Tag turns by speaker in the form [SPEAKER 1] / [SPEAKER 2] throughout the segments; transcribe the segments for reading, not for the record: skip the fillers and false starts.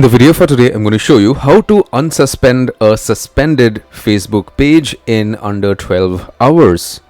[SPEAKER 1] the video for today, I'm going to show you how to unsuspend a suspended Facebook page in under 12 hours.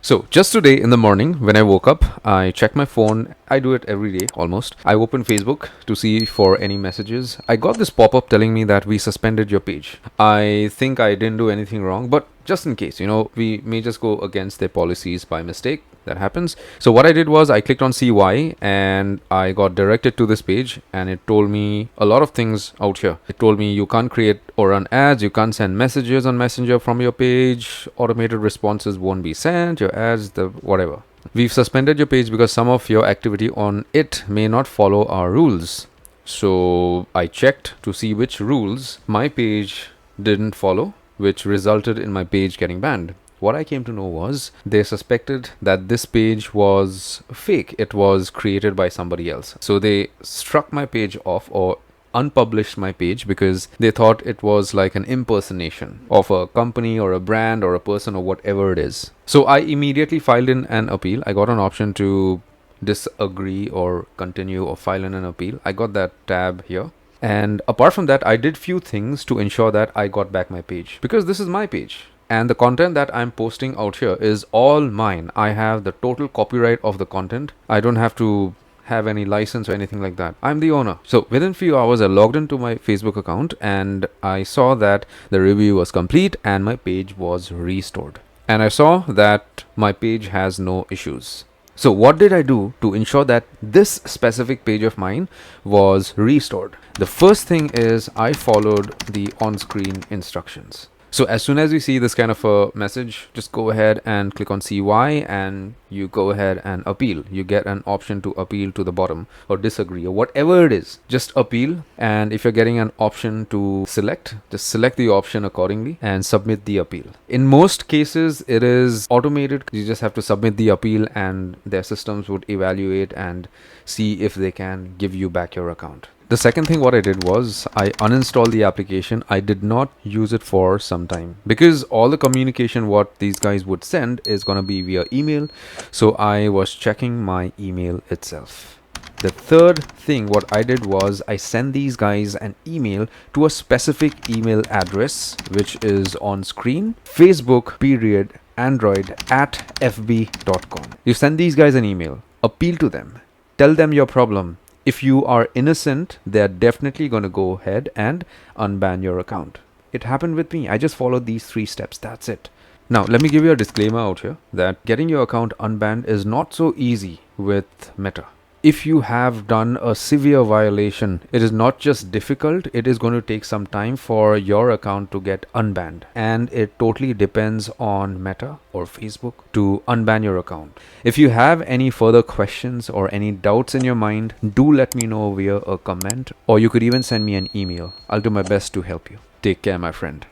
[SPEAKER 1] So just today in the morning when I woke up, I checked my phone. I do it every day almost. I opened Facebook to see for any messages. I got this pop-up telling me that we suspended your page. I think I didn't do anything wrong, but just in case, we may just go against their policies by mistake. That happens. So what I did was I clicked on CY and I got directed to this page, and it told me a lot of things out here. It told me you can't create or run ads, you can't send messages on Messenger from your page, automated responses won't be sent, your ads, the whatever. We've suspended your page because some of your activity on it may not follow our rules. So I checked to see which rules my page didn't follow, which resulted in my page getting banned. What I came to know was they suspected that this page was fake. It was created by somebody else. So they struck my page off or unpublished my page because they thought it was like an impersonation of a company or a brand or a person or whatever it is. So I immediately filed in an appeal. I got an option to disagree or continue or file in an appeal. I got that tab here. And apart from that, I did few things to ensure that I got back my page because this is my page. And the content that I'm posting out here is all mine. I have the total copyright of the content. I don't have to have any license or anything like that. I'm the owner. So within few hours, I logged into my Facebook account and I saw that the review was complete and my page was restored. And I saw that my page has no issues. So what did I do to ensure that this specific page of mine was restored? The first thing is I followed the on-screen instructions. So as soon as you see this kind of a message, just go ahead and click on CY and you go ahead and appeal. You get an option to appeal to the bottom or disagree or whatever it is. Just appeal, and if you're getting an option to select, just select the option accordingly and submit the appeal. In most cases, it is automated. You just have to submit the appeal and their systems would evaluate and see if they can give you back your account. The second thing what I did was I uninstalled the application. I did not use it for some time because all the communication what these guys would send is going to be via email. So I was checking my email itself. The third thing what I did was I sent these guys an email to a specific email address which is on screen, facebook.android@fb.com. You send these guys an email, appeal to them, tell them your problem. If you are innocent, they're definitely going to go ahead and unban your account. It happened with me. I just followed these 3 steps. That's it. Now, let me give you a disclaimer out here that getting your account unbanned is not so easy with Meta. If you have done a severe violation, it is not just difficult, it is going to take some time for your account to get unbanned. And it totally depends on Meta or Facebook to unban your account. If you have any further questions or any doubts in your mind, do let me know via a comment, or you could even send me an email. I'll do my best to help you. Take care, my friend.